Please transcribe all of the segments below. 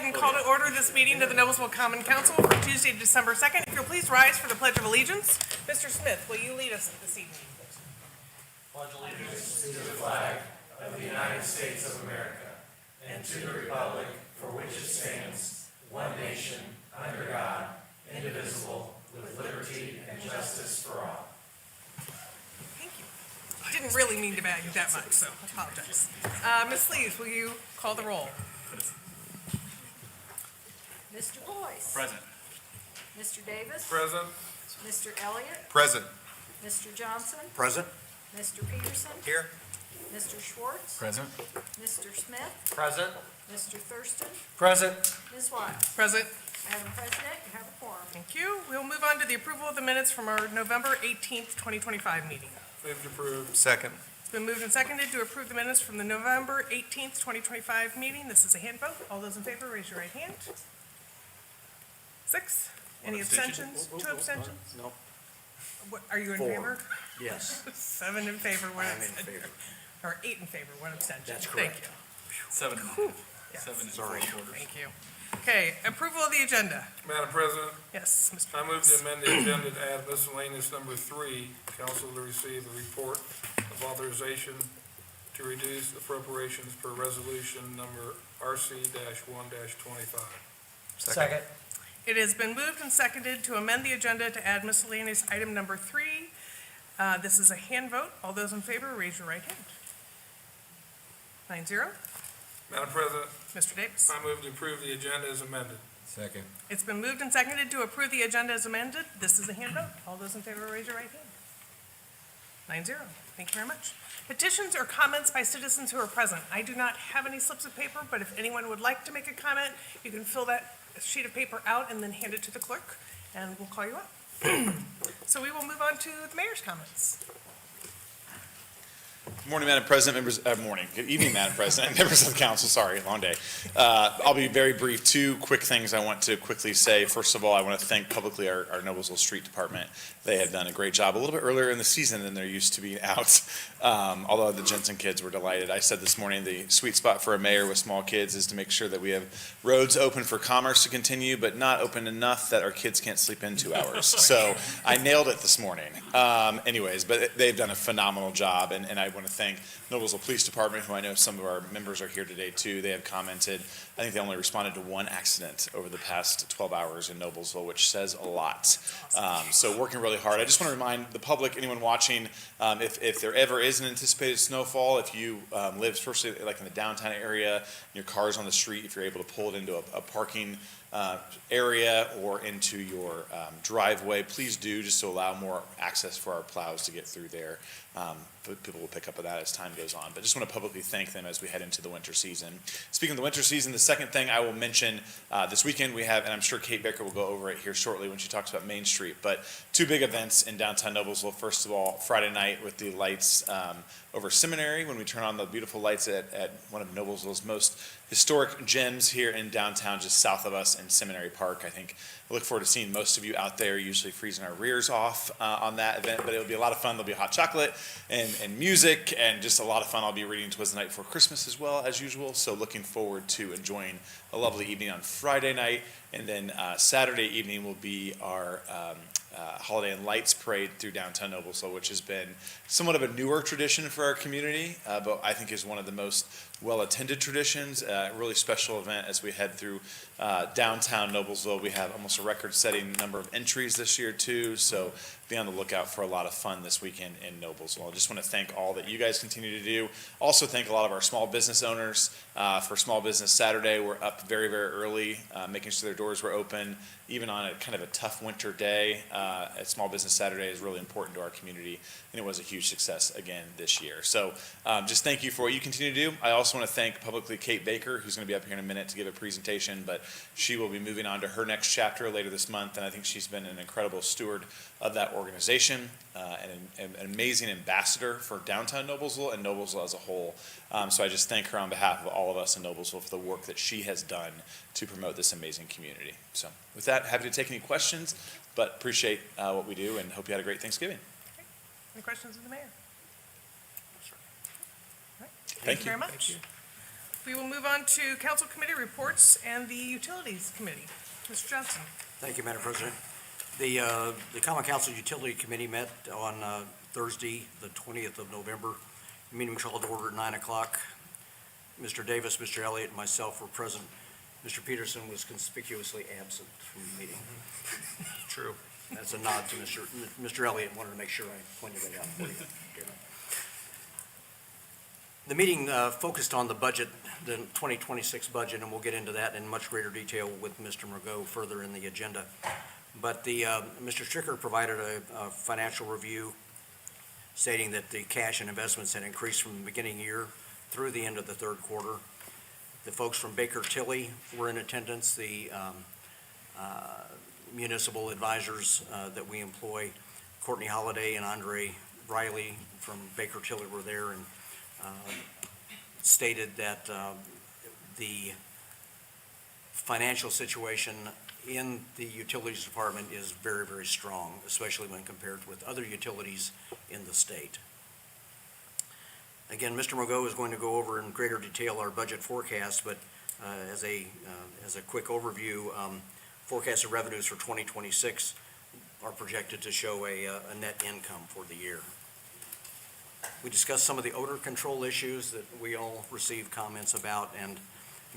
ahead and call to order this meeting of the Noblesville Common Council for Tuesday, December 2nd. If you'll please rise for the Pledge of Allegiance. Mr. Smith, will you lead us this evening? Pledge allegiance to the flag of the United States of America and to the republic for which it stands, one nation, under God, indivisible, with liberty and justice for all. Thank you. Didn't really mean to bag you that much, so I apologize. Ms. Lees, will you call the roll? Mr. Boyce. Present. Mr. Davis. Present. Mr. Elliott. Present. Mr. Johnson. Present. Mr. Peterson. Here. Mr. Schwartz. Present. Mr. Smith. Present. Mr. Thurston. Present. Ms. White. Present. Madam President, you have a quorum. Thank you. We'll move on to the approval of the minutes from our November 18th, 2025 meeting. Move to approve. Second. It's been moved and seconded to approve the minutes from the November 18th, 2025 meeting. This is a hand vote. All those in favor, raise your right hand. 6. Any abstentions? 2 abstentions? No. What, are you in 4. favor? Yes. 7 in favor, 1 I'm in abstention. favor. Or 8 in favor, 1 abstention. That's Thank correct. you. 7. Yes. 7 Sorry. Thank you. Okay, approval of the agenda. Madam President, Yes, Mr. I move to amend the agenda to add miscellaneous number 3, council to receive a report of authorization to reduce appropriations per resolution number RC-1-25. Second. It has been moved and seconded to amend the agenda to add miscellaneous item number 3. This is a hand vote. All those in favor, raise your right hand. 9-0. Madam President, Mr. Davis. I move to approve the agenda as amended. Second. It's been moved and seconded to approve the agenda as amended. This is a hand vote. All those in favor, raise your right hand. 9-0. Thank you very much. Petitions or comments by citizens who are present. I do not have any slips of paper, but if anyone would like to make a comment, you can fill that sheet of paper out and then hand it to the clerk, and we'll call you up. So we will move on to the mayor's comments. Good morning, Madam President, good evening, Madam President, members of the council, sorry, long day. I'll be very brief. 2 quick things I want to quickly say. First of all, I want to thank publicly our Noblesville Street Department. They have done a great job a little bit earlier in the season than they're used to being out, although the Jensen kids were delighted. I said this morning the sweet spot for a mayor with small kids is to make sure that we have roads open for commerce to continue, but not open enough that our kids can't sleep in 2 hours. So I nailed it this morning. Anyways, but they've done a phenomenal job, and I want to thank Noblesville Police Department, who I know some of our members are here today too. They have commented. I think they only responded to 1 accident over the past 12 hours in Noblesville, which says a lot. So working really hard. I just want to remind the public, anyone watching, if there ever is an anticipated snowfall, if you live, especially like in the downtown area, your car's on the street, if you're able to pull it into a parking area or into your driveway, please do, just to allow more access for our plows to get through there. People will pick up on that as time goes on, but just want to publicly thank them as we head into the winter season. Speaking of the winter season, the second thing I will mention, this weekend we have, and I'm sure Kate Baker will go over it here shortly when she talks about Main Street, but 2 big events in downtown Noblesville. First of all, Friday night with the lights over Seminary, when we turn on the beautiful lights at one of Noblesville's most historic gems here in downtown, just south of us in Seminary Park. I look forward to seeing most of you out there, usually freezing our rears off on that event, but it'll be a lot of fun. There'll be hot chocolate and music and just a lot of fun. I'll be reading 'Twas the Night Before Christmas as well, as usual, so looking forward to enjoying a lovely evening on Friday night, and then Saturday evening will be our Holiday and Lights Parade through downtown Noblesville, which has been somewhat of a newer tradition for our community, but I think is one of the most well-attended traditions, a really special event as we head through downtown Noblesville. We have almost a record-setting number of entries this year too, so be on the lookout for a lot of fun this weekend in Noblesville. I just want to thank all that you guys continue to do. Also thank a lot of our small business owners. For Small Business Saturday, we're up very, very early, making sure their doors were open, even on a kind of a tough winter day. Small Business Saturday is really important to our community, and it was a huge success again this year. So just thank you for what you continue to do. I also want to thank publicly Kate Baker, who's going to be up here in a minute to give a presentation, but she will be moving on to her next chapter later this month, and I think she's been an incredible steward of that organization, and an amazing ambassador for downtown Noblesville and Noblesville as a whole. So I just thank her on behalf of all of us in Noblesville for the work that she has done to promote this amazing community. So with that, happy to take any questions, but appreciate what we do and hope you had a great Thanksgiving. Okay. Any questions of the mayor? All right. Thank you you very much. We will move on to council committee reports and the Utilities Committee. Mr. Johnson. Thank you, Madam President. The Common Council Utility Committee met on Thursday, the 20th of November. The meeting was called to order at 9 o'clock. Mr. Davis, Mr. Elliott, and myself were present. Mr. Peterson was conspicuously absent from the meeting. True. That's a nod to Mr. Elliott. Wanted to make sure I pointed that out for you. The meeting focused on the budget, the 2026 budget, and we'll get into that in much greater detail with Mr. Margot further in the agenda. But Mr. Stricker provided a financial review stating that the cash and investments had increased from the beginning of the year through the end of the third quarter. The folks from Baker Tilly were in attendance, the municipal advisors that we employ, Courtney Holliday and Andre Riley from Baker Tilly were there and stated that the financial situation in the utilities department is very, very strong, especially when compared with other utilities in the state. Again, Mr. Margot is going to go over in greater detail our budget forecast, but as a quick overview, forecasted revenues for 2026 are projected to show a net income for the year. We discussed some of the odor control issues that we all received comments about, and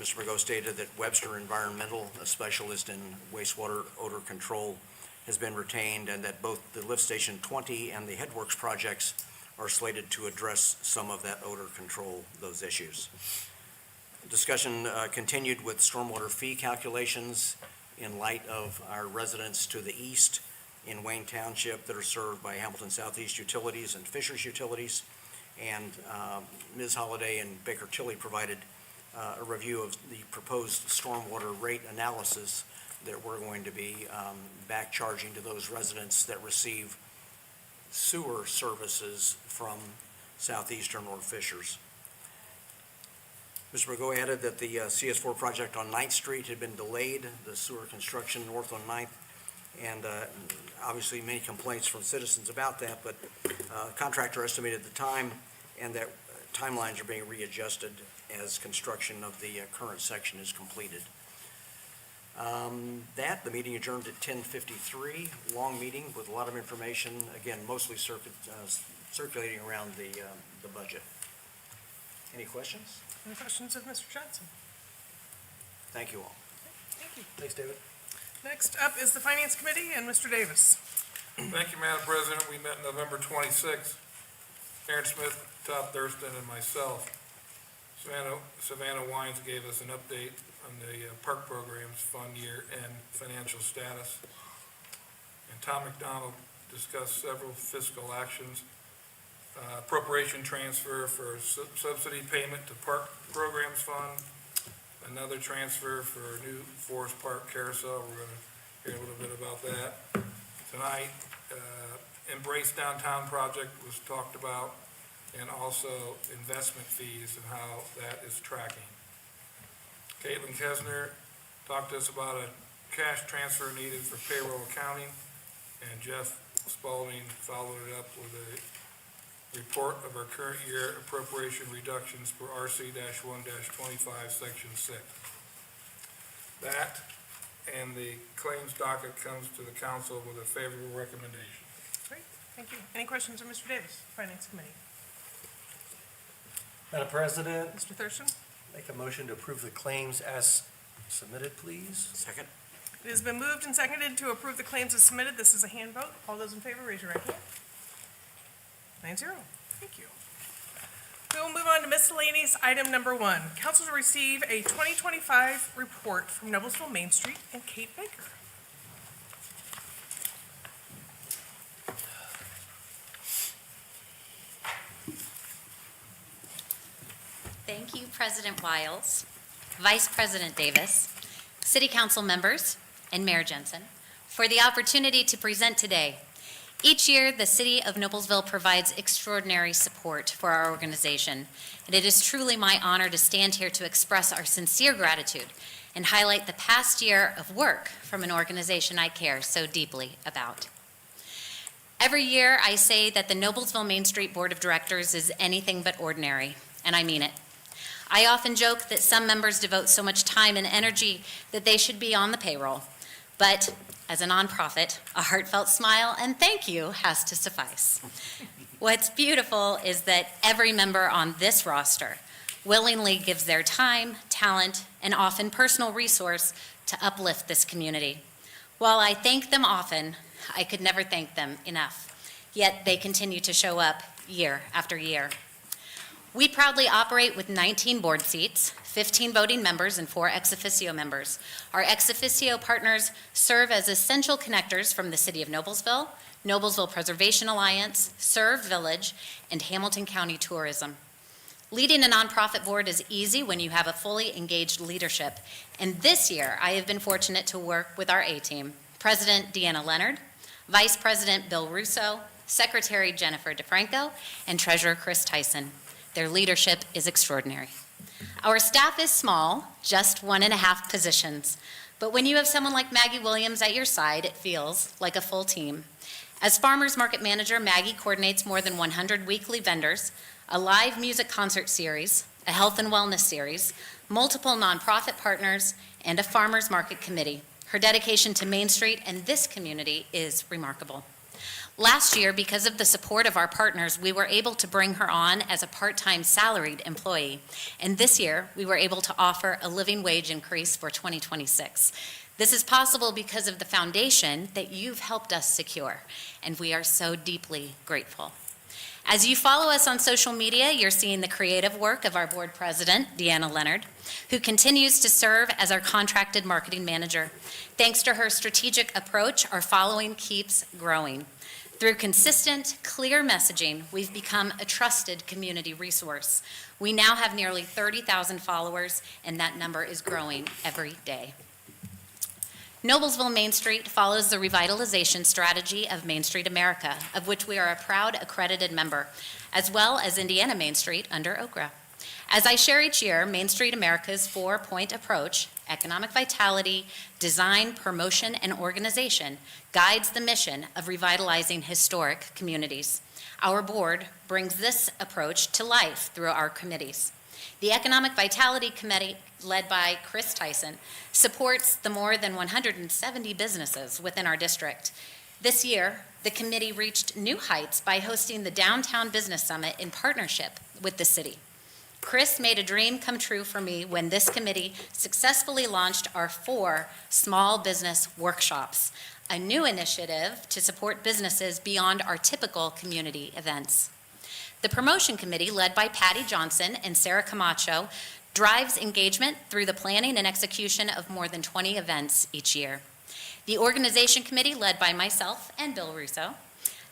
Mr. Margot stated that Webster Environmental, a specialist in wastewater odor control, has been retained, and that both the Lift Station 20 and the Headworks projects are slated to address some of that odor control, those issues. Discussion continued with stormwater fee calculations in light of our residents to the east in Wayne Township that are served by Hamilton Southeast Utilities and Fishers Utilities. And Ms. Holliday and Baker Tilly provided a review of the proposed stormwater rate analysis that we're going to be back charging to those residents that receive sewer services from Southeastern or Fishers. Mr. Margot added that the CS4 project on 9th Street had been delayed, the sewer construction north on 9th, and obviously many complaints from citizens about that, but contractor estimated the time and that timelines are being readjusted as construction of the current section is completed. The meeting adjourned at 10:53, long meeting with a lot of information, again, mostly circulating around the budget. Any questions? Any questions of Mr. Johnson? Thank you all. Thank you. Thanks, David. Next up is the Finance Committee and Mr. Davis. Thank you, Madam President. We met November 26th. Aaron Smith, Todd Thurston, and myself. Savannah Wines gave us an update on the park programs fund year and financial status. And Tom McDonald discussed several fiscal actions, appropriation transfer for subsidy payment to park programs fund, another transfer for new Forest Park carousel. We're going to hear a little bit about that tonight. Embrace Downtown project was talked about, and also investment fees and how that is tracking. Caitlin Kesner talked to us about a cash transfer needed for payroll accounting, and Jeff Spalding followed it up with a report of our current year appropriation reductions for RC-1-25, Section 6. That and the claims docket comes to the council with a favorable recommendation. Great, thank you. Any questions of Mr. Davis, Finance Committee? Madam President, Mr. Thurston? make a motion to approve the claims as submitted, please. Second? It has been moved and seconded to approve the claims as submitted. This is a hand vote. All those in favor, raise your right hand. 9-0. Thank you. We will move on to miscellaneous item number 1. Council to receive a 2025 report from Noblesville Main Street and Kate Baker. Thank you, President Wiles, Vice President Davis, City Council members, and Mayor Jensen, for the opportunity to present today. Each year, the City of Noblesville provides extraordinary support for our organization, and it is truly my honor to stand here to express our sincere gratitude and highlight the past year of work from an organization I care so deeply about. Every year, I say that the Noblesville Main Street Board of Directors is anything but ordinary, and I mean it. I often joke that some members devote so much time and energy that they should be on the payroll. But as a nonprofit, a heartfelt smile and thank you has to suffice. What's beautiful is that every member on this roster willingly gives their time, talent, and often personal resource to uplift this community. While I thank them often, I could never thank them enough. Yet they continue to show up year after year. We proudly operate with 19 board seats, 15 voting members, and 4 ex officio members. Our ex officio partners serve as essential connectors from the City of Noblesville, Noblesville Preservation Alliance, Serve Village, and Hamilton County Tourism. Leading a nonprofit board is easy when you have a fully engaged leadership. And this year, I have been fortunate to work with our A-team, President Deanna Leonard, Vice President Bill Russo, Secretary Jennifer DeFranco, and Treasurer Chris Tyson. Their leadership is extraordinary. Our staff is small, just 1.5 positions. But when you have someone like Maggie Williams at your side, it feels like a full team. As Farmers Market Manager, Maggie coordinates more than 100 weekly vendors, a live music concert series, a health and wellness series, multiple nonprofit partners, and a farmers market committee. Her dedication to Main Street and this community is remarkable. Last year, because of the support of our partners, we were able to bring her on as a part-time salaried employee. And this year, we were able to offer a living wage increase for 2026. This is possible because of the foundation that you've helped us secure, and we are so deeply grateful. As you follow us on social media, you're seeing the creative work of our board president, Deanna Leonard, who continues to serve as our contracted marketing manager. Thanks to her strategic approach, our following keeps growing. Through consistent, clear messaging, we've become a trusted community resource. We now have nearly 30,000 followers, and that number is growing every day. Noblesville Main Street follows the revitalization strategy of Main Street America, of which we are a proud accredited member, as well as Indiana Main Street under OKRA. As I share each year, Main Street America's 4-point approach, economic vitality, design, promotion, and organization, guides the mission of revitalizing historic communities. Our board brings this approach to life through our committees. The Economic Vitality Committee, led by Chris Tyson, supports the more than 170 businesses within our district. This year, the committee reached new heights by hosting the Downtown Business Summit in partnership with the city. Chris made a dream come true for me when this committee successfully launched our 4 small business workshops, a new initiative to support businesses beyond our typical community events. The promotion committee, led by Patty Johnson and Sarah Camacho, drives engagement through the planning and execution of more than 20 events each year. The organization committee, led by myself and Bill Russo,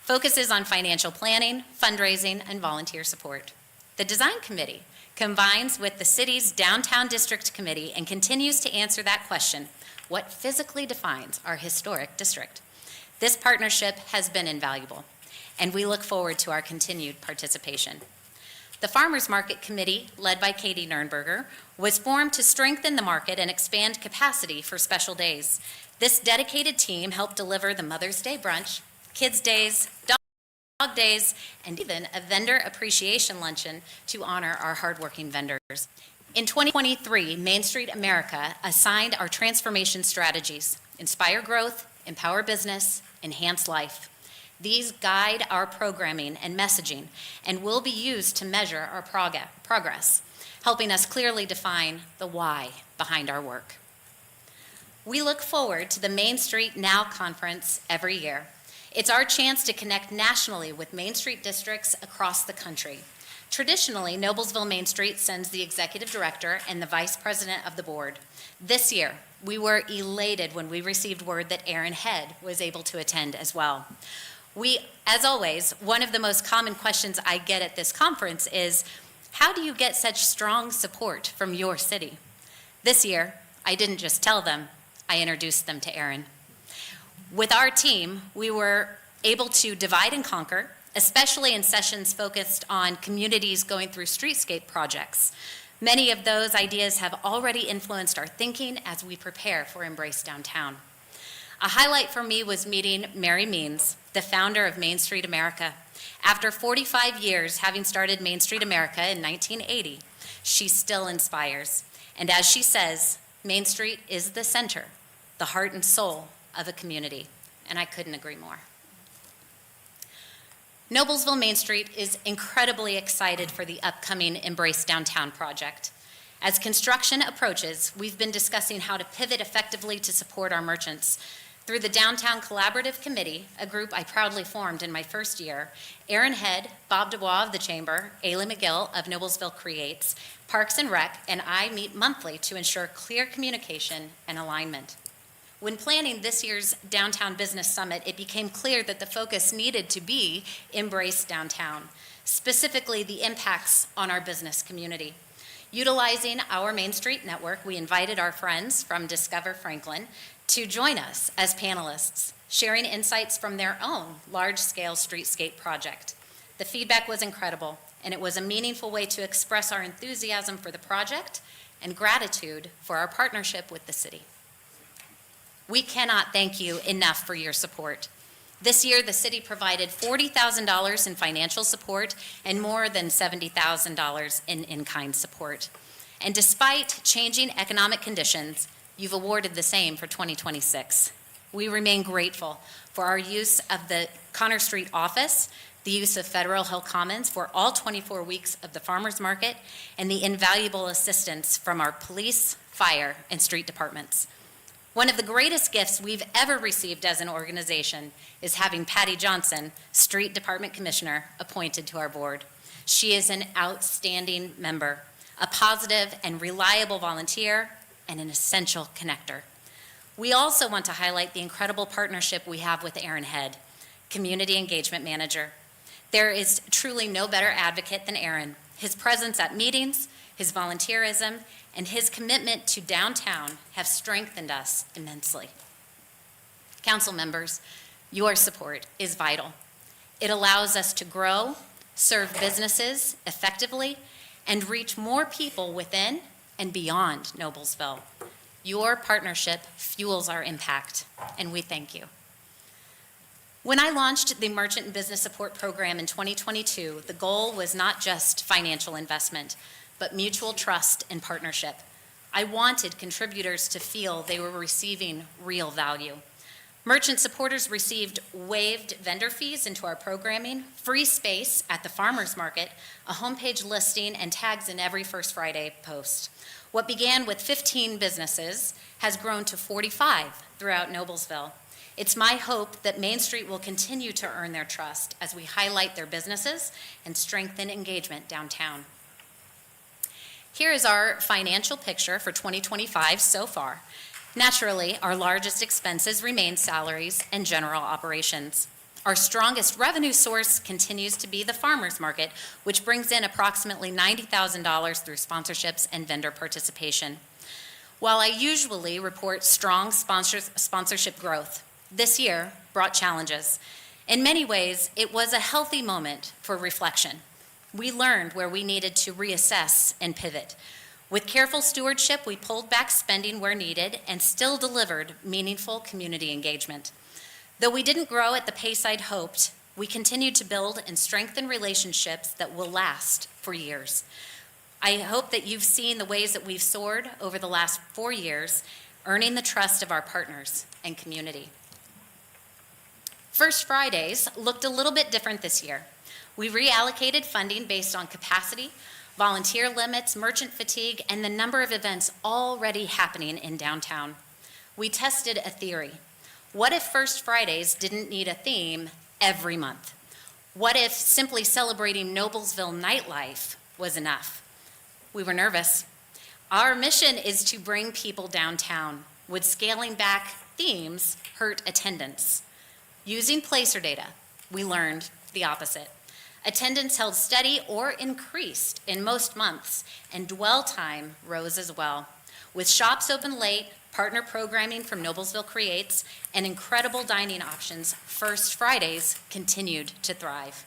focuses on financial planning, fundraising, and volunteer support. The design committee combines with the city's downtown district committee and continues to answer that question: what physically defines our historic district? This partnership has been invaluable, and we look forward to our continued participation. The Farmers Market Committee, led by Katie Nernberger, was formed to strengthen the market and expand capacity for special days. This dedicated team helped deliver the Mother's Day brunch, Kids' Days, Dog Days, and even a vendor appreciation luncheon to honor our hardworking vendors. In 2023, Main Street America assigned our transformation strategies: inspire growth, empower business, enhance life. These guide our programming and messaging and will be used to measure our progress, helping us clearly define the why behind our work. We look forward to the Main Street Now conference every year. It's our chance to connect nationally with Main Street districts across the country. Traditionally, Noblesville Main Street sends the executive director and the vice president of the board. This year, we were elated when we received word that Aaron Head was able to attend as well. As always, one of the most common questions I get at this conference is, how do you get such strong support from your city? This year, I didn't just tell them, I introduced them to Aaron. With our team, we were able to divide and conquer, especially in sessions focused on communities going through streetscape projects. Many of those ideas have already influenced our thinking as we prepare for Embrace Downtown. A highlight for me was meeting Mary Means, the founder of Main Street America. After 45 years having started Main Street America in 1980, she still inspires. And as she says, Main Street is the center, the heart and soul of a community. And I couldn't agree more. Noblesville Main Street is incredibly excited for the upcoming Embrace Downtown project. As construction approaches, we've been discussing how to pivot effectively to support our merchants. Through the Downtown Collaborative Committee, a group I proudly formed in my first year, Aaron Head, Bob Dubois of the Chamber, Ayla McGill of Noblesville Creates, Parks and Rec, and I meet monthly to ensure clear communication and alignment. When planning this year's Downtown Business Summit, it became clear that the focus needed to be Embrace Downtown, specifically the impacts on our business community. Utilizing our Main Street network, we invited our friends from Discover Franklin to join us as panelists, sharing insights from their own large-scale streetscape project. The feedback was incredible, and it was a meaningful way to express our enthusiasm for the project and gratitude for our partnership with the city. We cannot thank you enough for your support. This year, the city provided $40,000 in financial support and more than $70,000 in in-kind support. And despite changing economic conditions, you've awarded the same for 2026. We remain grateful for our use of the Connor Street office, the use of Federal Hill Commons for all 24 weeks of the farmers market, and the invaluable assistance from our police, fire, and street departments. One of the greatest gifts we've ever received as an organization is having Patty Johnson, Street Department Commissioner, appointed to our board. She is an outstanding member, a positive and reliable volunteer, and an essential connector. We also want to highlight the incredible partnership we have with Aaron Head, Community Engagement Manager. There is truly no better advocate than Aaron. His presence at meetings, his volunteerism, and his commitment to downtown have strengthened us immensely. Council members, your support is vital. It allows us to grow, serve businesses effectively, and reach more people within and beyond Noblesville. Your partnership fuels our impact, and we thank you. When I launched the Merchant and Business Support Program in 2022, the goal was not just financial investment, but mutual trust and partnership. I wanted contributors to feel they were receiving real value. Merchant supporters received waived vendor fees into our programming, free space at the farmers market, a homepage listing, and tags in every First Friday post. What began with 15 businesses has grown to 45 throughout Noblesville. It's my hope that Main Street will continue to earn their trust as we highlight their businesses and strengthen engagement downtown. Here is our financial picture for 2025 so far. Naturally, our largest expenses remain salaries and general operations. Our strongest revenue source continues to be the farmers market, which brings in approximately $90,000 through sponsorships and vendor participation. While I usually report strong sponsorship growth, this year brought challenges. In many ways, it was a healthy moment for reflection. We learned where we needed to reassess and pivot. With careful stewardship, we pulled back spending where needed and still delivered meaningful community engagement. Though we didn't grow at the pace I'd hoped, we continued to build and strengthen relationships that will last for years. I hope that you've seen the ways that we've soared over the last 4 years, earning the trust of our partners and community. First Fridays looked a little bit different this year. We reallocated funding based on capacity, volunteer limits, merchant fatigue, and the number of events already happening in downtown. We tested a theory. What if First Fridays didn't need a theme every month? What if simply celebrating Noblesville nightlife was enough? We were nervous. Our mission is to bring people downtown. Would scaling back themes hurt attendance? Using placer data, we learned the opposite. Attendance held steady or increased in most months, and dwell time rose as well. With shops open late, partner programming from Noblesville Creates, and incredible dining options, First Fridays continued to thrive.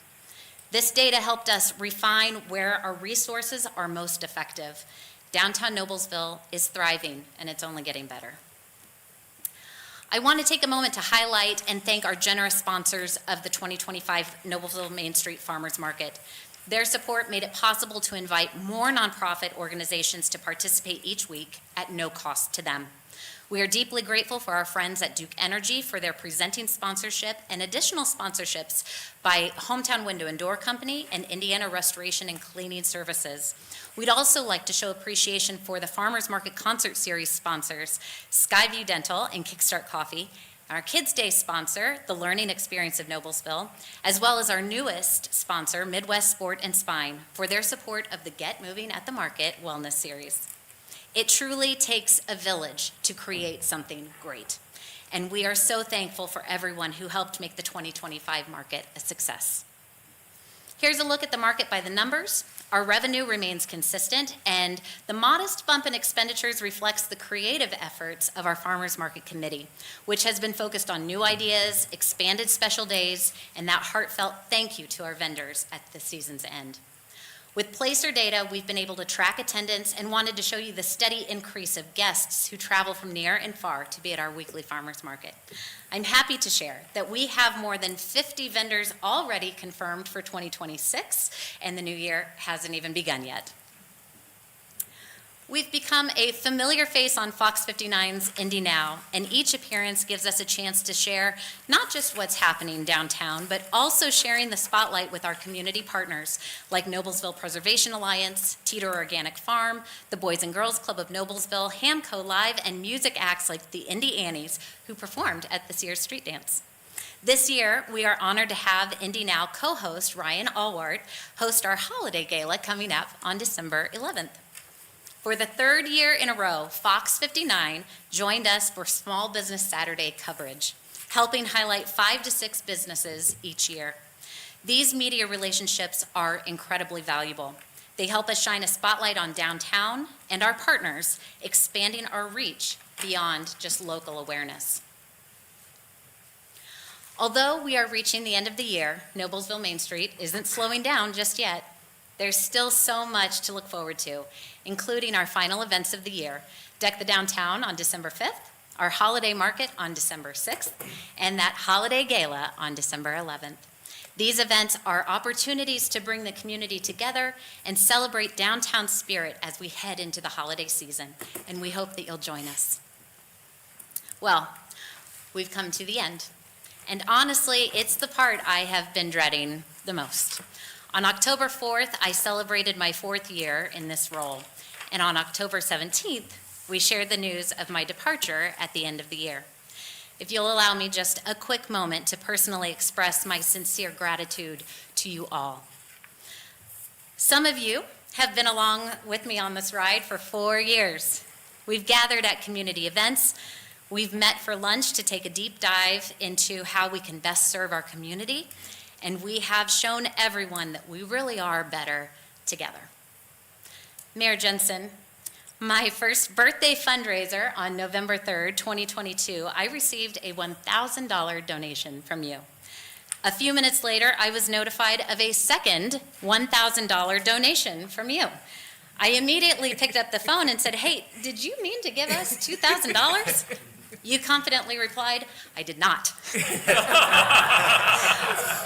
This data helped us refine where our resources are most effective. Downtown Noblesville is thriving, and it's only getting better. I want to take a moment to highlight and thank our generous sponsors of the 2025 Noblesville Main Street Farmers Market. Their support made it possible to invite more nonprofit organizations to participate each week at no cost to them. We are deeply grateful for our friends at Duke Energy for their presenting sponsorship and additional sponsorships by Hometown Window and Door Company and Indiana Restoration and Cleaning Services. We'd also like to show appreciation for the Farmers Market Concert Series sponsors, Skyview Dental and Kickstart Coffee, our Kids Day sponsor, the Learning Experience of Noblesville, as well as our newest sponsor, Midwest Sport and Spine, for their support of the Get Moving at the Market Wellness Series. It truly takes a village to create something great, and we are so thankful for everyone who helped make the 2025 market a success. Here's a look at the market by the numbers. Our revenue remains consistent, and the modest bump in expenditures reflects the creative efforts of our Farmers Market Committee, which has been focused on new ideas, expanded special days, and that heartfelt thank you to our vendors at the season's end. With Placer data, we've been able to track attendance and wanted to show you the steady increase of guests who travel from near and far to be at our weekly farmers market. I'm happy to share that we have more than 50 vendors already confirmed for 2026, and the new year hasn't even begun yet. We've become a familiar face on Fox 59's Indy Now, and each appearance gives us a chance to share not just what's happening downtown, but also sharing the spotlight with our community partners like Noblesville Preservation Alliance, Teeter Organic Farm, the Boys and Girls Club of Noblesville, Hamco Live, and music acts like the Indy Annies, who performed at the Sears Street Dance. This year, we are honored to have Indy Now co-host Ryan Allward host our holiday gala coming up on December 11th. For the third year in a row, Fox 59 joined us for Small Business Saturday coverage, helping highlight 5 to 6 businesses each year. These media relationships are incredibly valuable. They help us shine a spotlight on downtown and our partners, expanding our reach beyond just local awareness. Although we are reaching the end of the year, Noblesville Main Street isn't slowing down just yet. There's still so much to look forward to, including our final events of the year, Deck the Downtown on December 5th, our holiday market on December 6th, and that holiday gala on December 11th. These events are opportunities to bring the community together and celebrate downtown spirit as we head into the holiday season, and we hope that you'll join us. Well, we've come to the end, and honestly, it's the part I have been dreading the most. On October 4th, I celebrated my 4th year in this role, and on October 17th, we shared the news of my departure at the end of the year. If you'll allow me just a quick moment to personally express my sincere gratitude to you all. Some of you have been along with me on this ride for 4 years. We've gathered at community events. We've met for lunch to take a deep dive into how we can best serve our community, and we have shown everyone that we really are better together. Mayor Jensen, my first birthday fundraiser on November 3rd, 2022, I received a $1,000 donation from you. A few minutes later, I was notified of a second $1,000 donation from you. I immediately picked up the phone and said, "Hey, did you mean to give us $2,000? You confidently replied, "I did not."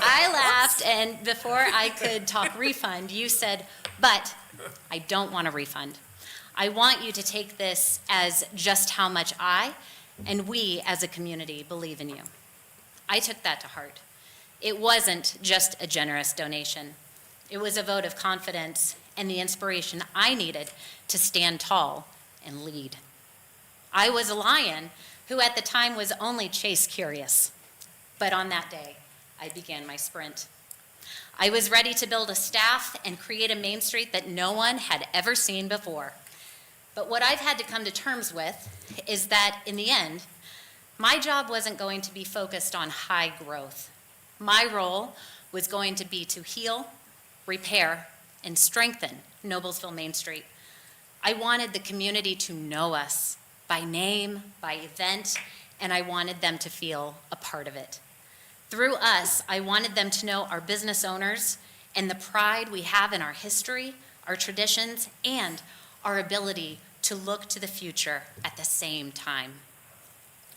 I laughed, and before I could talk refund, you said, "But I don't want a refund. I want you to take this as just how much I and we as a community believe in you." I took that to heart. It wasn't just a generous donation. It was a vote of confidence and the inspiration I needed to stand tall and lead. I was a lion who at the time was only chase curious. But on that day, I began my sprint. I was ready to build a staff and create a Main Street that no one had ever seen before. But what I've had to come to terms with is that in the end, my job wasn't going to be focused on high growth. My role was going to be to heal, repair, and strengthen Noblesville Main Street. I wanted the community to know us by name, by event, and I wanted them to feel a part of it. Through us, I wanted them to know our business owners and the pride we have in our history, our traditions, and our ability to look to the future at the same time.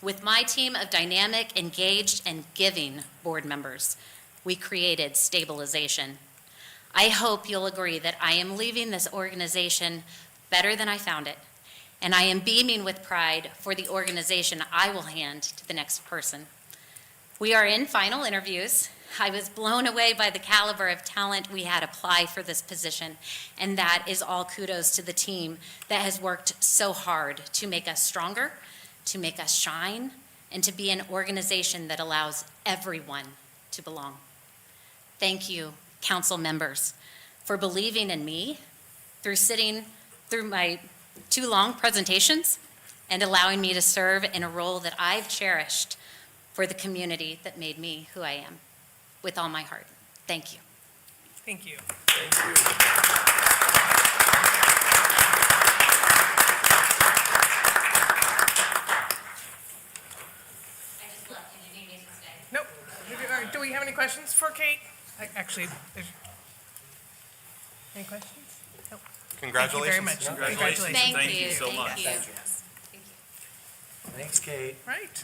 With my team of dynamic, engaged, and giving board members, we created stabilization. I hope you'll agree that I am leaving this organization better than I found it, and I am beaming with pride for the organization I will hand to the next person. We are in final interviews. I was blown away by the caliber of talent we had apply for this position, and that is all kudos to the team that has worked so hard to make us stronger, to make us shine, and to be an organization that allows everyone to belong. Thank you, council members, for believing in me through sitting through my 2 long presentations and allowing me to serve in a role that I've cherished for the community that made me who I am, with all my heart. Thank you. Thank you. I just left. Did you need me to stay? Nope. Do we have any questions for Kate? Actually, any questions? Nope. Congratulations. Thank you very much. Congratulations. Congratulations. Thank you. so much. Thank you. Thanks, Kate. Right.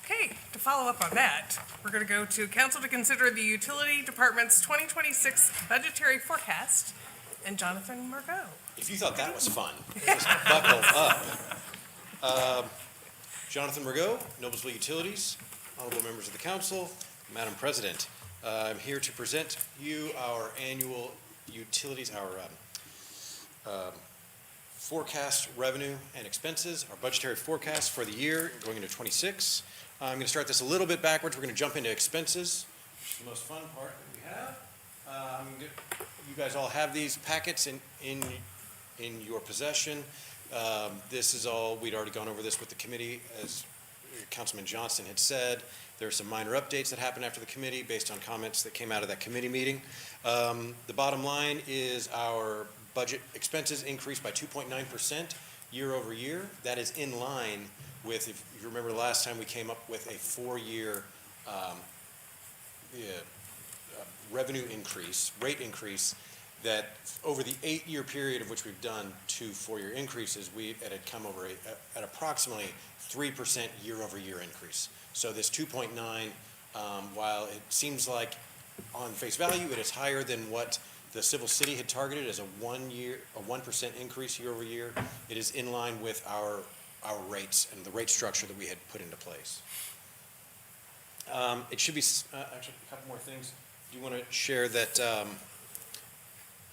Okay, to follow up on that, we're going to go to council to consider the utility department's 2026 budgetary forecast, and Jonathan Margot. If you thought that was fun, just buckle up. Jonathan Margot, Noblesville Utilities, honorable members of the council, Madam President. I'm here to present you our annual utilities, our forecast revenue and expenses, our budgetary forecast for the year going into '26. I'm going to start this a little bit backwards. We're going to jump into expenses, which is the most fun part that we have. You guys all have these packets in your possession. This is all, we'd already gone over this with the committee, as Councilman Johnson had said. There are some minor updates that happened after the committee based on comments that came out of that committee meeting. The bottom line is our budget expenses increased by 2.9% year over year. That is in line with, if you remember last time, we came up with a 4-year revenue increase, rate increase, that over the 8-year period of which we've done 2 4-year increases, it had come over at approximately 3% year-over-year increase. So this 2.9, while it seems like on face value it is higher than what the Civil City had targeted as a 1% increase year-over-year, it is in line with our rates and the rate structure that we had put into place. It should be, actually, a couple more things. Do you want to share that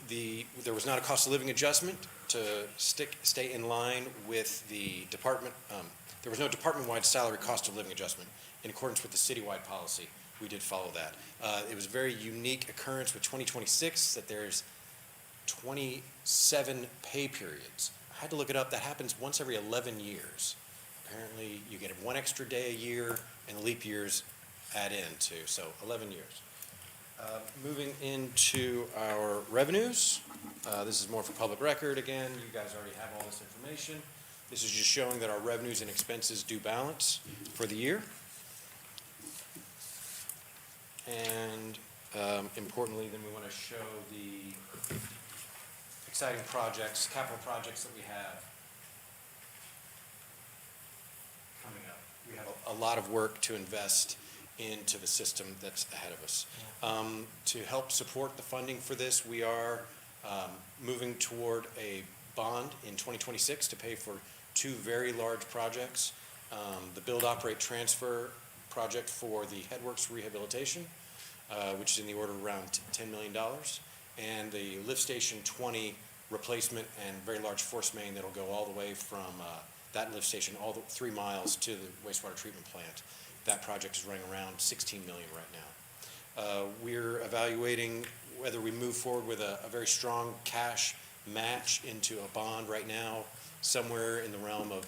there was not a cost of living adjustment to stay in line with the department? There was no department-wide salary cost of living adjustment in accordance with the citywide policy. We did follow that. It was a very unique occurrence with 2026 that there's 27 pay periods. I had to look it up. That happens once every 11 years. Apparently, you get 1 extra day a year, and leap years add in too, so 11 years. Moving into our revenues, this is more for public record. Again, you guys already have all this information. This is just showing that our revenues and expenses do balance for the year. And importantly, then we want to show the exciting projects, capital projects that we have coming up. We have a lot of work to invest into the system that's ahead of us. To help support the funding for this, we are moving toward a bond in 2026 to pay for 2 very large projects. The Build, Operate, Transfer project for the Headworks rehabilitation, which is in the order of around $10 million, and the Lift Station 20 replacement and very large force main that'll go all the way from that lift station all the 3 miles to the wastewater treatment plant. That project is running around $16 million right now. We're evaluating whether we move forward with a very strong cash match into a bond right now, somewhere in the realm of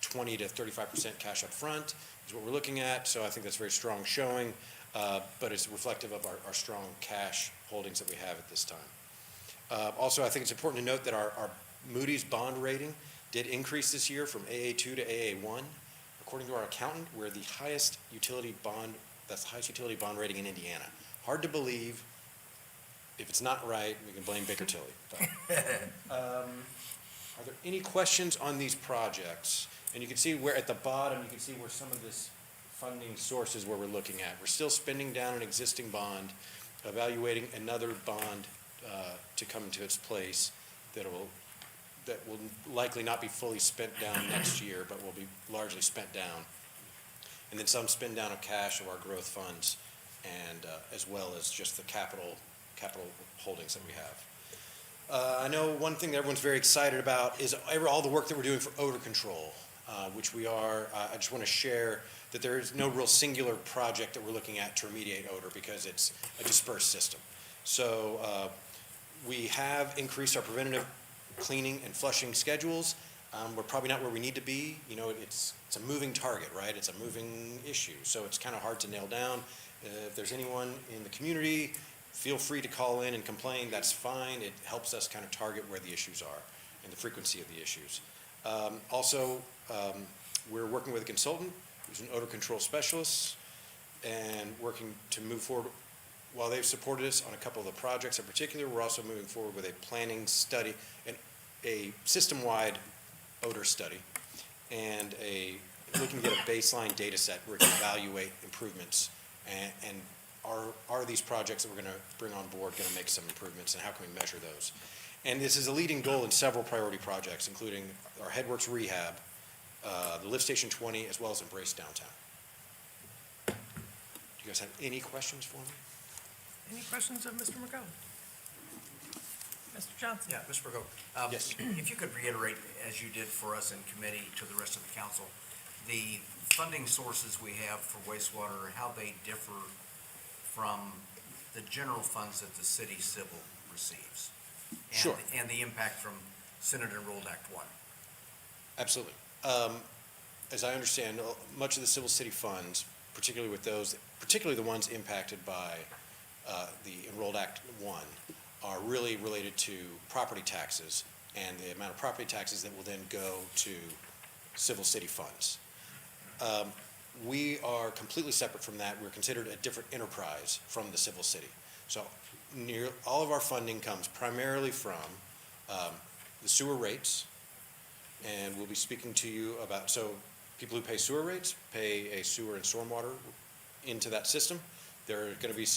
20 to 35% cash up front is what we're looking at. So I think that's a very strong showing, but it's reflective of our strong cash holdings that we have at this time. Also, I think it's important to note that our Moody's bond rating did increase this year from AA2 to AA1. According to our accountant, we're the highest utility bond, that's the highest utility bond rating in Indiana. Hard to believe. If it's not right, we can blame Baker Tilly. Are there any questions on these projects? And you can see where at the bottom, you can see where some of this funding sources where we're looking at. We're still spending down an existing bond. evaluating another bond to come into its place that will likely not be fully spent down next year, but will be largely spent down. And then some spend down of cash of our growth funds, and as well as just the capital holdings that we have. I know one thing that everyone's very excited about is all the work that we're doing for odor control, which we are. I just want to share that there is no real singular project that we're looking at to remediate odor because it's a dispersed system. So we have increased our preventative cleaning and flushing schedules. We're probably not where we need to be. You know, it's a moving target, right? It's a moving issue, so it's kind of hard to nail down. If there's anyone in the community, feel free to call in and complain. That's fine. It helps us kind of target where the issues are and the frequency of the issues. Also, we're working with a consultant who's an odor control specialist and working to move forward. While they've supported us on a couple of the projects in particular, we're also moving forward with a planning study and a system-wide odor study and looking to get a baseline data set where we can evaluate improvements and are these projects that we're going to bring on board going to make some improvements, and how can we measure those? And this is a leading goal in several priority projects, including our Headworks Rehab, the Lift Station 20, as well as Embrace Downtown. Do you guys have any questions for me? Any questions of Mr. McGo? Mr. Johnson? Yeah, Mr. Burgo. Yes. If you could reiterate, as you did for us in committee to the rest of the council, the funding sources we have for wastewater, how they differ from the general funds that the city civil receives? Sure. And the impact from Senate Enrolled Act 1. Absolutely. As I understand, much of the civil city funds, particularly the ones impacted by the Enrolled Act 1, are really related to property taxes and the amount of property taxes that will then go to civil city funds. We are completely separate from that. We're considered a different enterprise from the civil city. So all of our funding comes primarily from the sewer rates, and we'll be speaking to you about, so people who pay sewer rates pay a sewer and stormwater into that system. There are going to be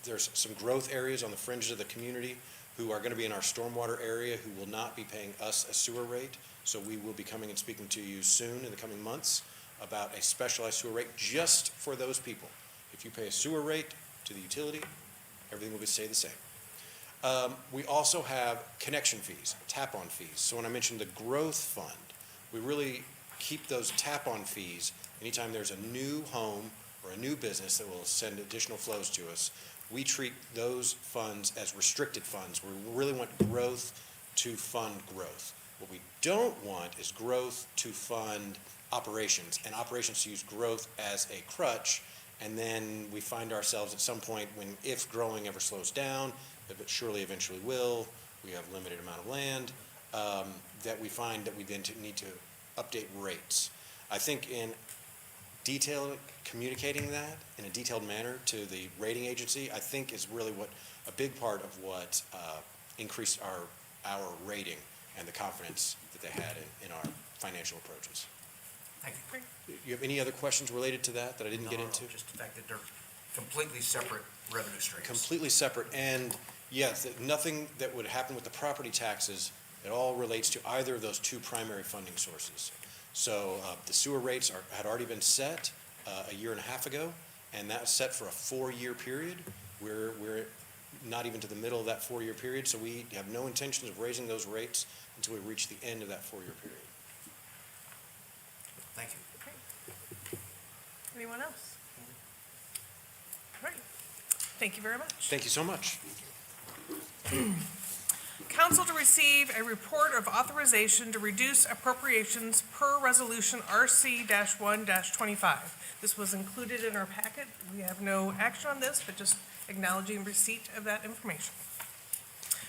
there's some growth areas on the fringes of the community who are going to be in our stormwater area who will not be paying us a sewer rate. So we will be coming and speaking to you soon in the coming months about a specialized sewer rate just for those people. If you pay a sewer rate to the utility, everything will stay the same. We also have connection fees, tap-on fees. So when I mentioned the growth fund, we really keep those tap-on fees anytime there's a new home or a new business that will send additional flows to us. We treat those funds as restricted funds. We really want growth to fund growth. What we don't want is growth to fund operations, and operations to use growth as a crutch, and then we find ourselves at some point when, if growing ever slows down, if it surely eventually will, we have limited amount of land, that we find that we then need to update rates. I think in detail, communicating that in a detailed manner to the rating agency, I think is really what a big part of what increased our rating and the confidence that they had in our financial approaches. Thank you. You have any other questions related to that I didn't get into? Just the fact that they're completely separate revenue streams. Completely separate, and yes, nothing that would happen with the property taxes at all relates to either of those two primary funding sources. So the sewer rates had already been set a year and a half ago, and that was set for a 4-year period. We're not even to the middle of that 4-year period, so we have no intentions of raising those rates until we reach the end of that 4-year period. Thank you. Anyone else? All right. Thank you very much. Thank you so much. Council to receive a report of authorization to reduce appropriations per resolution RC-1-25. This was included in our packet. We have no action on this, but just acknowledging receipt of that information.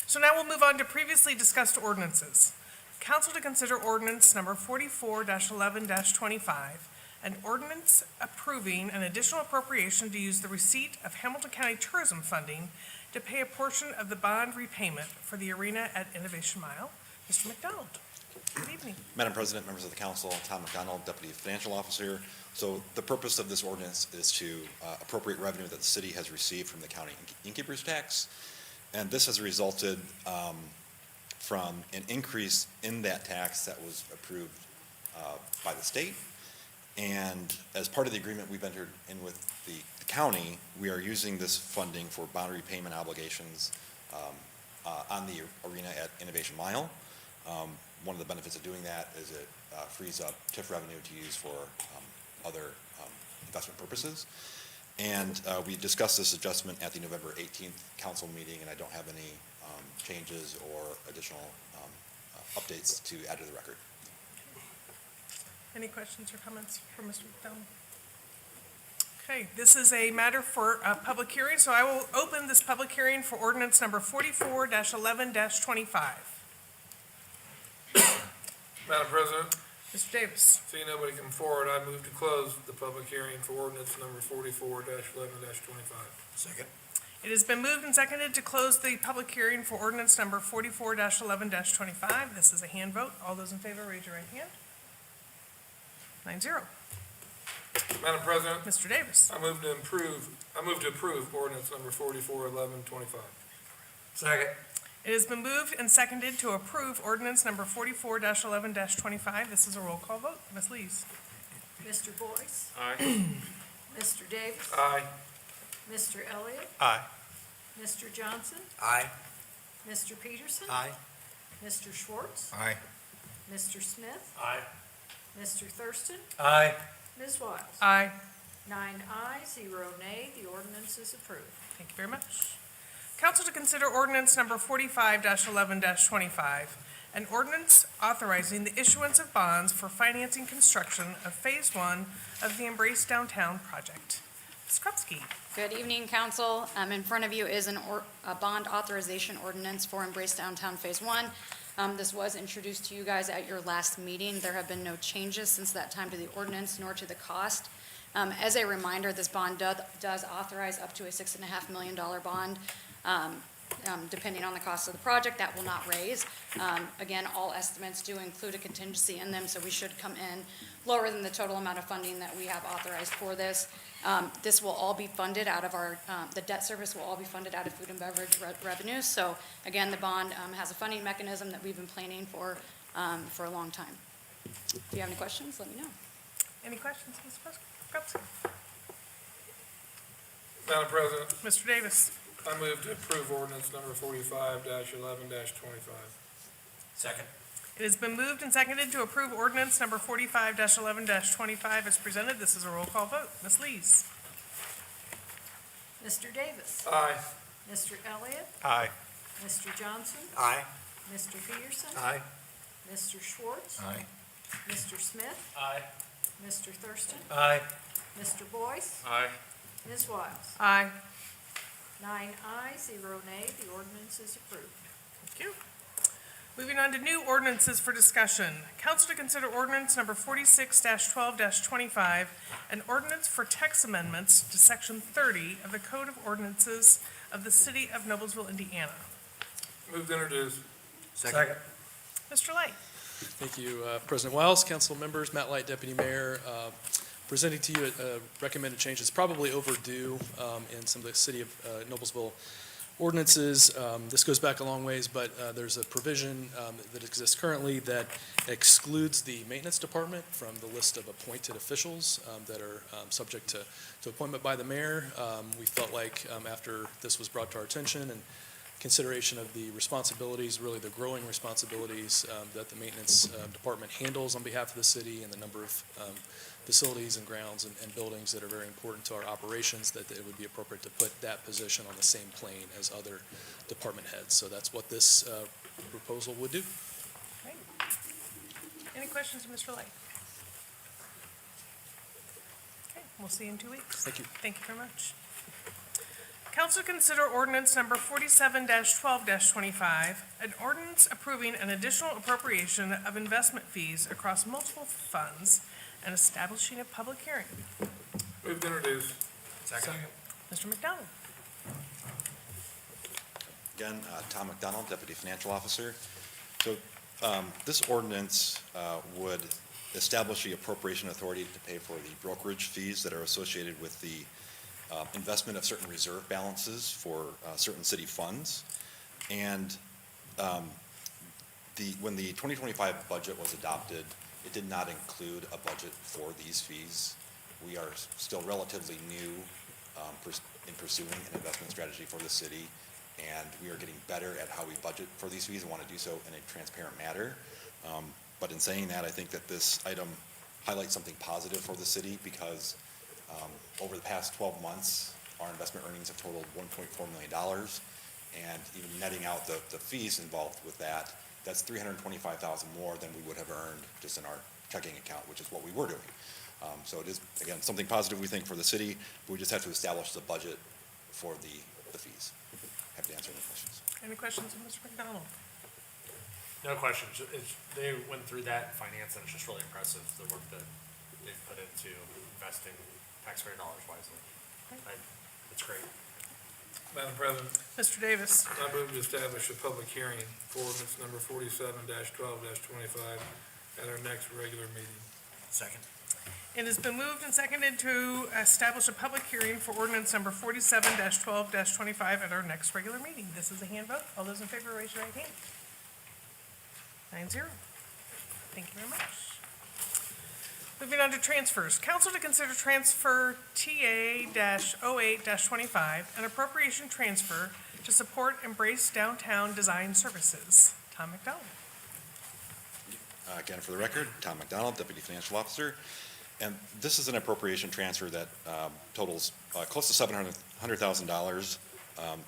So now we'll move on to previously discussed ordinances. Council to consider ordinance number 44-11-25, an ordinance approving an additional appropriation to use the receipt of Hamilton County tourism funding to pay a portion of the bond repayment for the arena at Innovation Mile. Mr. McDonald. Good evening. Madam President, members of the council, Tom McDonald, Deputy Financial Officer. So the purpose of this ordinance is to appropriate revenue that the city has received from the county innkeeper's tax. And this has resulted from an increase in that tax that was approved by the state. And as part of the agreement we've entered in with the county, we are using this funding for bond repayment obligations on the arena at Innovation Mile. One of the benefits of doing that is it frees up TIF revenue to use for other investment purposes. And we discussed this adjustment at the November 18th council meeting, and I don't have any changes or additional updates to add to the record. Any questions or comments for Mr. McDonald? Okay, this is a matter for a public hearing, so I will open this public hearing for ordinance number 44-11-25. Madam President, Mr. Davis. seeing nobody come forward, I move to close the public hearing for ordinance number 44-11-25. Second. It has been moved and seconded to close the public hearing for ordinance number 44-11-25. This is a hand vote. All those in favor, raise your right hand. 9-0. Madam President, Mr. Davis. I move to approve ordinance number 44-11-25. Second. It has been moved and seconded to approve ordinance number 44-11-25. This is a roll call vote. Ms. Lees. Mr. Boyce? Aye. Mr. Davis? Aye. Mr. Elliott? Aye. Mr. Johnson? Aye. Mr. Peterson? Aye. Mr. Schwartz? Aye. Mr. Smith? Aye. Mr. Thurston? Aye. Ms. Wiles? Aye. 9 ayes, 0 nay, the ordinance is approved. Thank you very much. Council to consider ordinance number 45-11-25, an ordinance authorizing the issuance of bonds for financing construction of Phase 1 of the Embrace Downtown project. Ms. Krupski. Good evening, council. In front of you is a bond authorization ordinance for Embrace Downtown Phase 1. This was introduced to you guys at your last meeting. There have been no changes since that time to the ordinance nor to the cost. As a reminder, this bond does authorize up to a $6.5 million bond. Depending on the cost of the project, that will not raise. Again, all estimates do include a contingency in them, so we should come in lower than the total amount of funding that we have authorized for this. This will all be funded out of our, the debt service will all be funded out of food and beverage revenues. So again, the bond has a funding mechanism that we've been planning for a long time. If you have any questions, let me know. Any questions, Ms. Krupski? Madam President, Mr. Davis. I move to approve ordinance number 45-11-25. Second. It has been moved and seconded to approve ordinance number 45-11-25 as presented. This is a roll call vote. Ms. Lees. Mr. Davis? Aye. Mr. Elliott? Aye. Mr. Johnson? Aye. Mr. Peterson? Aye. Mr. Schwartz? Aye. Mr. Smith? Aye. Mr. Thurston? Aye. Mr. Boyce? Aye. Ms. Wiles? Aye. 9 ayes, 0 nay, the ordinance is approved. Thank you. Moving on to new ordinances for discussion. Council to consider ordinance number 46-12-25, an ordinance for text amendments to section 30 of the Code of Ordinances of the City of Noblesville, Indiana. Move to introduce. Second. Mr. Light. Thank you, President Wiles, council members, Matt Light, Deputy Mayor. Presenting to you a recommended change that's probably overdue in some of the City of Noblesville ordinances. This goes back a long ways, but there's a provision that exists currently that excludes the maintenance department from the list of appointed officials that are subject to appointment by the mayor. We felt like after this was brought to our attention and consideration of the responsibilities, really the growing responsibilities that the maintenance department handles on behalf of the city and the number of facilities and grounds and buildings that are very important to our operations, that it would be appropriate to put that position on the same plane as other department heads. So that's what this proposal would do. Okay. Any questions of Mr. Light? Okay, we'll see you in 2 weeks. Thank you. Thank you very much. Council consider ordinance number 47-12-25, an ordinance approving an additional appropriation of investment fees across multiple funds and establishing a public hearing. Move to introduce. Second. Mr. McDonald. Again, Tom McDonald, Deputy Financial Officer. So This ordinance would establish the appropriation authority to pay for the brokerage fees that are associated with the investment of certain reserve balances for certain city funds. And when the 2025 budget was adopted, it did not include a budget for these fees. We are still relatively new in pursuing an investment strategy for the city, and we are getting better at how we budget for these fees and want to do so in a transparent manner. But in saying that, I think that this item highlights something positive for the city because over the past 12 months, our investment earnings have totaled $1.4 million. And even netting out the fees involved with that, that's $325,000 more than we would have earned just in our checking account, which is what we were doing. So it is, again, something positive we think for the city, but we just have to establish the budget for the fees. Happy to answer any questions. Any questions of Mr. McDonald? No questions. They went through that in finance, and it's just really impressive, the work that they've put into investing taxpayer dollars wisely. It's great. Madam President, Mr. Davis. I move to establish a public hearing for ordinance number 47-12-25 at our next regular meeting. Second. It has been moved and seconded to establish a public hearing for ordinance number 47-12-25 at our next regular meeting. This is a hand vote. All those in favor, raise your right hand. 9-0. Thank you very much. Moving on to transfers. Council to consider transfer TA-08-25, an appropriation transfer to support Embrace Downtown Design Services. Tom McDonald. Again, for the record, Tom McDonald, Deputy Financial Officer. And this is an appropriation transfer that totals close to $700,000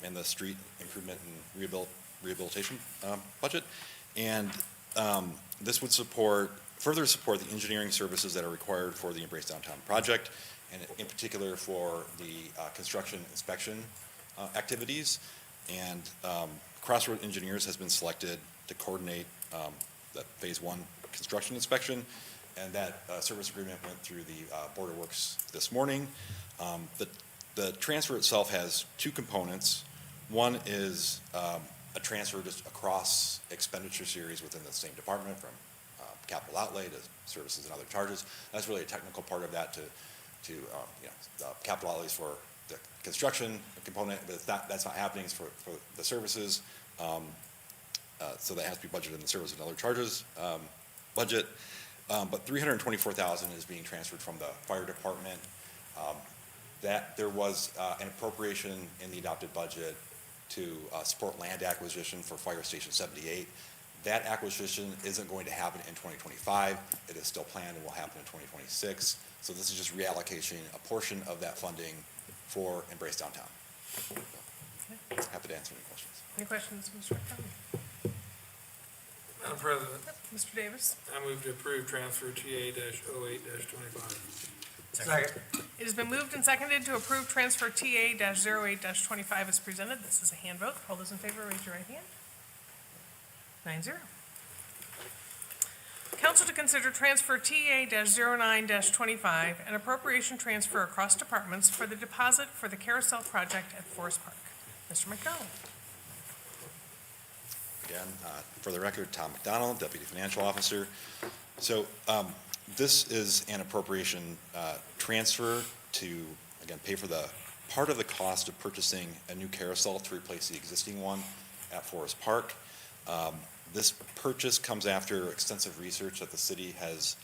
in the street improvement and rehabilitation budget. And this would further support the engineering services that are required for the Embrace Downtown project, and in particular for the construction inspection activities. And Crossroad Engineers has been selected to coordinate the Phase 1 construction inspection, and that service agreement went through the Board of Works this morning. The transfer itself has two components. One is a transfer just across expenditure series within the same department from capital outlay to services and other charges. That's really a technical part of that to capital outlays for the construction component, but that's not happening for the services. So that has to be budgeted in the service and other charges budget. But $324,000 is being transferred from the fire department. That there was an appropriation in the adopted budget to support land acquisition for Fire Station 78. That acquisition isn't going to happen in 2025. It is still planned and will happen in 2026. So this is just reallocating a portion of that funding for Embrace Downtown. Happy to answer any questions. Any questions, Mr. McDonald? Madam President, Mr. Davis. I move to approve transfer TA-08-25. Second. It has been moved and seconded to approve transfer TA-08-25 as presented. This is a hand vote. All those in favor, raise your right hand. 9-0. Council to consider transfer TA-09-25, an appropriation transfer across departments for the deposit for the carousel project at Forest Park. Mr. McDonald. Again, for the record, Tom McDonald, Deputy Financial Officer. So this is an appropriation transfer to, again, pay for the part of the cost of purchasing a new carousel to replace the existing one at Forest Park. This purchase comes after extensive research that the city has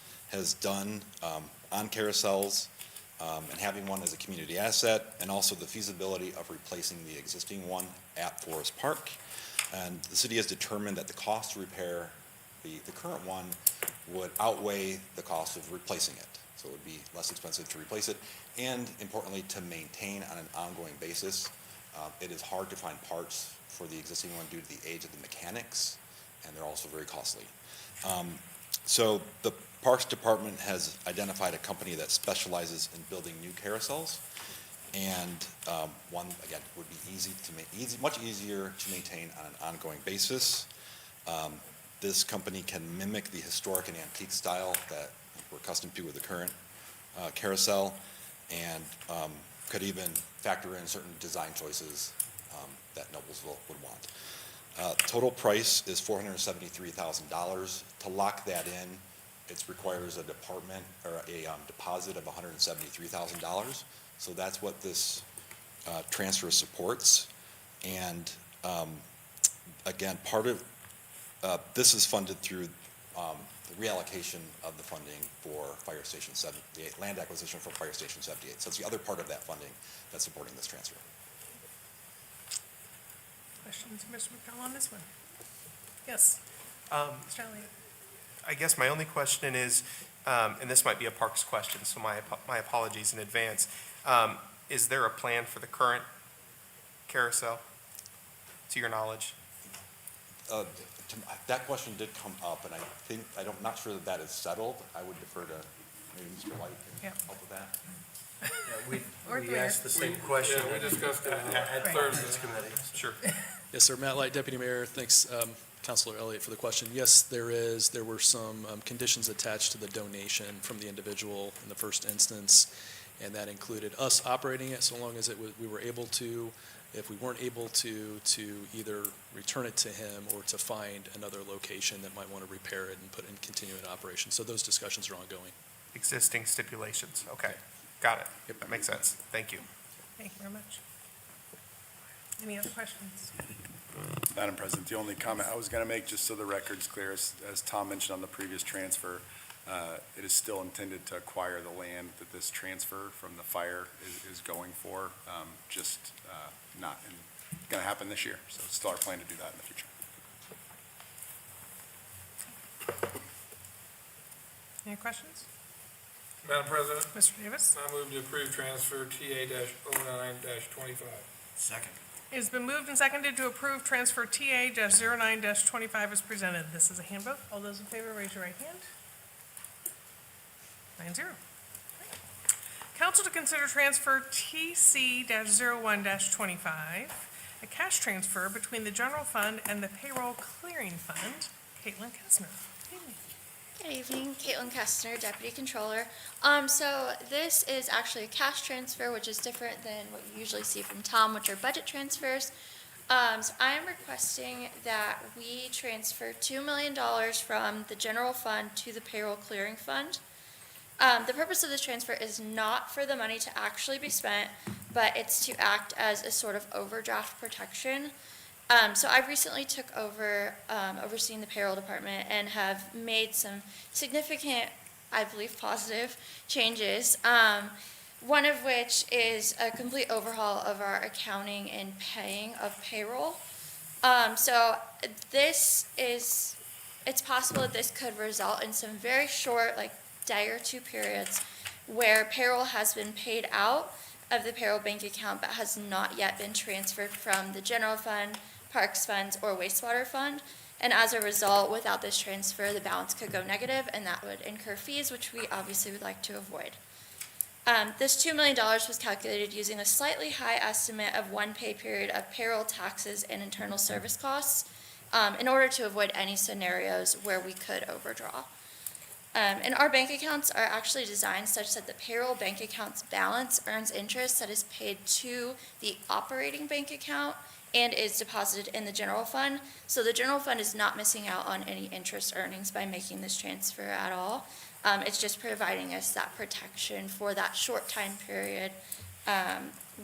done on carousels and having one as a community asset, and also the feasibility of replacing the existing one at Forest Park. And the city has determined that the cost to repair the current one would outweigh the cost of replacing it. So it would be less expensive to replace it, and importantly, to maintain on an ongoing basis. It is hard to find parts for the existing one due to the age of the mechanics, and they're also very costly. So the Parks Department has identified a company that specializes in building new carousels, and one, again, would be much easier to maintain on an ongoing basis. This company can mimic the historic and antique style that we're accustomed to with the current carousel, and could even factor in certain design choices that Noblesville would want. Total price is $473,000. To lock that in, it requires a department, or a deposit of $173,000. So that's what this transfer supports. And again, part of, this is funded through the reallocation of the funding for Fire Station 78, land acquisition for Fire Station 78. So it's the other part of that funding that's supporting this transfer. Questions, Mr. McDowell, on this one? Yes, Mr. Elliott. I guess my only question is, and this might be a Parks question, so my apologies in advance. Is there a plan for the current carousel, to your knowledge? That question did come up, and I think, I'm not sure that that is settled. I would defer to maybe Mr. Light Yeah. can help with that. Or We the asked the same question. Yeah, we discussed it at on Finance Thursday. Committee. Sure. Yes, sir. Matt Light, Deputy Mayor. Thanks, Councilor Elliott, for the question. Yes, there were some conditions attached to the donation from the individual in the first instance, and that included us operating it so long as we were able to. If we weren't able to either return it to him or to find another location that might want to repair it and put in continuing operation. So those discussions are ongoing. Existing stipulations, okay. Got it. Yep. That makes sense. Thank you. Thank you very much. Any other questions? Madam President, the only comment I was going to make, just so the record's clear, as Tom mentioned on the previous transfer, it is still intended to acquire the land that this transfer from the fire is going for, just not going to happen this year. So it's still our plan to do that in the future. Any questions? Madam President, Mr. Davis? I move to approve transfer TA-09-25. Second. It has been moved and seconded to approve transfer TA-09-25 as presented. This is a hand vote. All those in favor, raise your right hand. 9-0. Council to consider transfer TC-01-25, a cash transfer between the general fund and the payroll clearing fund. Caitlin Kessner. Good evening, Caitlin Kestner, Deputy Controller. So this is actually a cash transfer, which is different than what you usually see from Tom, which are budget transfers. So I am requesting that we transfer $2 million from the general fund to the payroll clearing fund. The purpose of this transfer is not for the money to actually be spent, but it's to act as a sort of overdraft protection. So I recently took over overseeing the payroll department and have made some significant, I believe, positive changes. One of which is a complete overhaul of our accounting and paying of payroll. So it's possible that this could result in some very short, like day or two periods where payroll has been paid out of the payroll bank account but has not yet been transferred from the general fund, parks funds, or wastewater fund. And as a result, without this transfer, the balance could go negative, and that would incur fees, which we obviously would like to avoid. This $2 million was calculated using a slightly high estimate of one pay period of payroll taxes and internal service costs in order to avoid any scenarios where we could overdraw. And our bank accounts are actually designed such that the payroll bank account's balance earns interest that is paid to the operating bank account and is deposited in the general fund. So the general fund is not missing out on any interest earnings by making this transfer at all. It's just providing us that protection for that short time period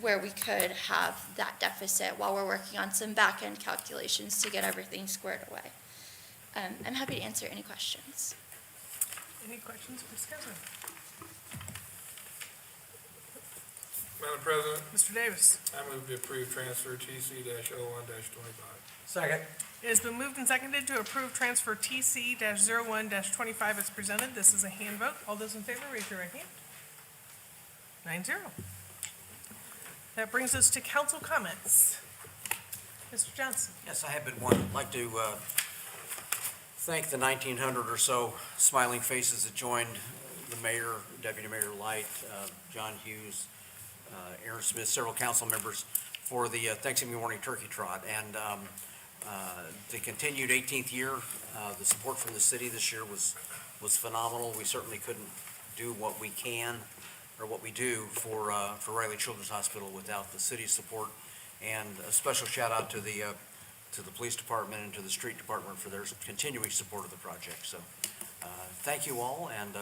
where we could have that deficit while we're working on some back-end calculations to get everything squared away. I'm happy to answer any questions. Any questions for Kessner? Madam President, Mr. Davis? I move to approve transfer TC-01-25. Second. It has been moved and seconded to approve transfer TC-01-25 as presented. This is a hand vote. All those in favor, raise your right hand. 9-0. That brings us to council comments. Mr. Johnson? Yes, I have been one. I'd like to thank the 1,900 or so smiling faces that joined the mayor, Deputy Mayor Light, John Hughes, Aaron Smith, several council members for the Thanksgiving morning turkey trot. And the continued 18th year, the support from the city this year was phenomenal. We certainly couldn't do what we can or what we do for Riley Children's Hospital without the city's support. And a special shout out to the to the police department and to the street department for their continuing support of the project. So thank you all, and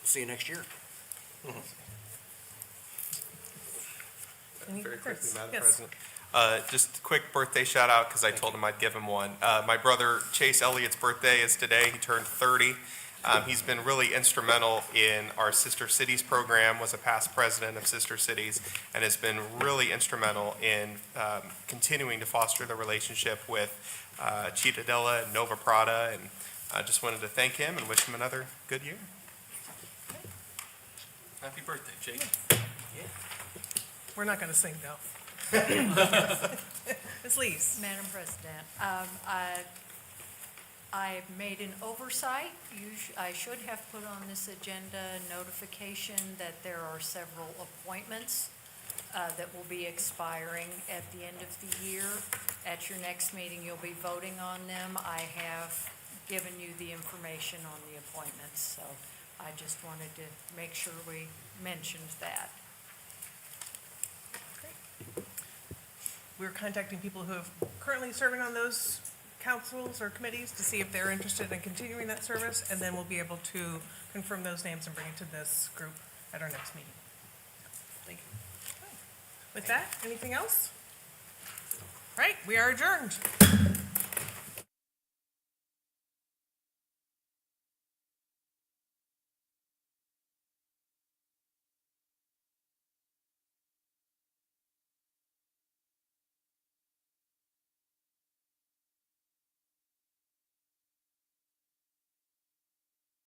see you next year. Any- Very quickly, Chris? Madam Yes. President. Just a quick birthday shout out, because I told him I'd give him one. My brother Chase Elliott's birthday is today. He turned 30. He's been really instrumental in our Sister Cities program, was a past president of Sister Cities, and has been really instrumental in continuing to foster the relationship with Cittadella and Nova Prada, and I just wanted to thank him and wish him another good year. Happy birthday, Jake. We're not going to sing, though. Ms. Lees? Madam President, I made an oversight. I should have put on this agenda notification that there are several appointments that will be expiring at the end of the year. At your next meeting, you'll be voting on them. I have given you the information on the appointments, so I just wanted to make sure we mentioned that. We're contacting people who are currently serving on those councils or committees to see if they're interested in continuing that service, and then we'll be able to confirm those names and bring it to this group at our next meeting. Thank you. With that, anything else? Right, we are adjourned.